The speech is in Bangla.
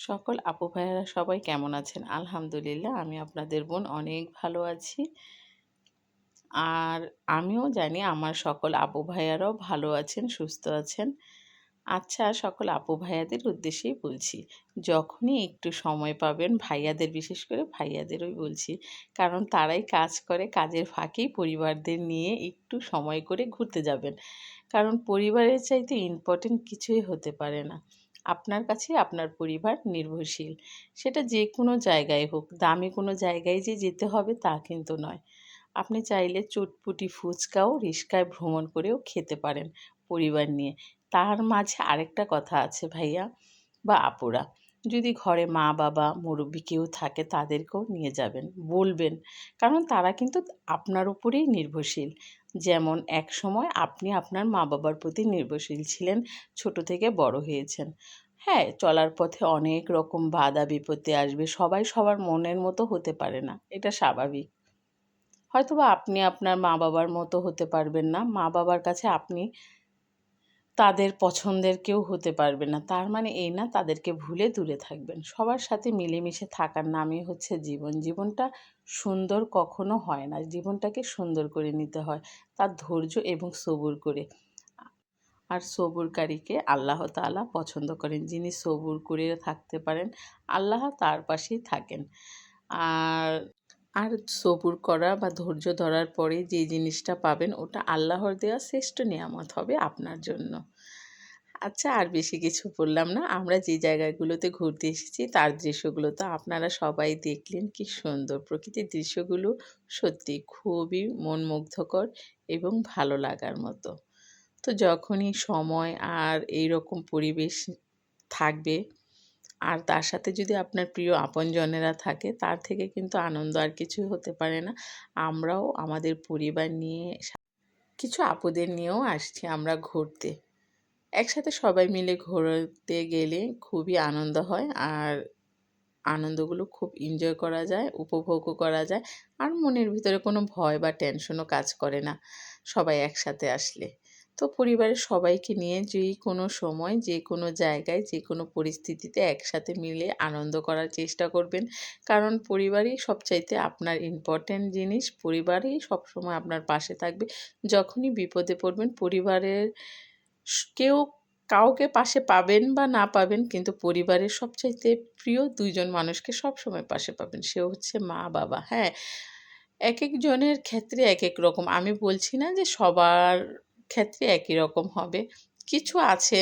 সকল আপু ভাইয়ারা সবাই কেমন আছেন? আলহামদুলিল্লাহ আমি আপনাদের বোন অনেক ভালো আছি। আর আমিও জানি আমার সকল আপু ভাইয়ারাও ভালো আছেন, সুস্থ আছেন। আচ্ছা, সকল আপু ভাইয়াদের উদ্দেশ্যেই বলছি। যখনই একটু সময় পাবেন ভাইয়াদের, বিশেষ করে ভাইয়াদেরই বলছি। কারণ তারাই কাজ করে, কাজের ফাঁকেই পরিবারদের নিয়ে একটু সময় করে ঘুরতে যাবেন। কারণ পরিবারের চাইতে ইম্পোর্টেন্ট কিছুই হতে পারে না। আপনার কাছে আপনার পরিবার নির্ভরশীল। সেটা যে কোনো জায়গায় হোক, দামি কোনো জায়গায় যে যেতে হবে তা কিন্তু নয়। আপনি চাইলে চটপটি ফুচকাও রিস্কায় ভ্রমণ করেও খেতে পারেন পরিবার নিয়ে। তার মাঝে আরেকটা কথা আছে ভাইয়া বা আপুরা, যদি ঘরে মা বাবা মুরব্বি কেউ থাকে তাদেরকেও নিয়ে যাবেন, বলবেন। কারণ তারা কিন্তু আপনার উপরেই নির্ভরশীল। যেমন একসময় আপনি আপনার মা বাবার প্রতি নির্ভরশীল ছিলেন, ছোট থেকে বড় হয়েছেন। হ্যাঁ, চলার পথে অনেক রকম বাধা বিপত্তি আসবে, সবাই সবার মনের মতো হতে পারে না, এটা স্বাভাবিক। হয়তোবা আপনি আপনার মা বাবার মতো হতে পারবেন না, মা বাবার কাছে আপনি তাদের পছন্দের কেউ হতে পারবে না। তার মানে এই না তাদেরকে ভুলে দূরে থাকবেন। সবার সাথে মিলেমিশে থাকার নামই হচ্ছে জীবন। জীবনটা সুন্দর কখনো হয় না। জীবনটাকে সুন্দর করে নিতে হয়। তার ধৈর্য এবং সবুর করে। আর সবুরকারীকে আল্লাহ তাআলা পছন্দ করেন। যিনি সবুর করে থাকতে পারেন, আল্লাহ তার পাশেই থাকেন। আর আর সবুর করা বা ধৈর্য ধরার পরে যে জিনিসটা পাবেন ওটা আল্লাহর দেওয়া শ্রেষ্ঠ নেয়ামত হবে আপনার জন্য। আচ্ছা, আর বেশি কিছু বললাম না। আমরা যে জায়গাগুলোতে ঘুরতে এসেছি তার দৃশ্যগুলো তো আপনারা সবাই দেখলেন, কি সুন্দর। প্রকৃতির দৃশ্যগুলো সত্যি খুবই মনমুগ্ধকর এবং ভালো লাগার মতো। তো যখনই সময় আর এইরকম পরিবেশ থাকবে, আর তার সাথে যদি আপনার প্রিয় আপনজনেরা থাকে, তার থেকে কিন্তু আনন্দ আর কিছুই হতে পারে না। আমরাও আমাদের পরিবার নিয়ে কিছু আপুদের নিয়েও আসছি আমরা ঘুরতে। একসাথে সবাই মিলে ঘুরতে গেলে খুবই আনন্দ হয়, আর আনন্দগুলো খুব এনজয় করা যায়, উপভোগও করা যায়। আর মনের ভিতরে কোনো ভয় বা টেনশনও কাজ করে না সবাই একসাথে আসলে। তো পরিবারের সবাইকে নিয়ে যেই কোনো সময়, যে কোনো জায়গায়, যে কোনো পরিস্থিতিতে একসাথে মিলে আনন্দ করার চেষ্টা করবেন। কারণ পরিবারই সবচাইতে আপনার ইম্পর্ট্যান্ট জিনিস। পরিবারই সবসময় আপনার পাশে থাকবে। যখনই বিপদে পড়বেন পরিবারের কেউ কাউকে পাশে পাবেন বা না পাবেন, কিন্তু পরিবারের সবচাইতে প্রিয় ২ জন মানুষকে সবসময় পাশে পাবেন। সে হচ্ছে মা-বাবা। হ্যাঁ, একেকজনের ক্ষেত্রে একেক রকম। আমি বলছি না যে সবার ক্ষেত্রে একই রকম হবে। কিছু আছে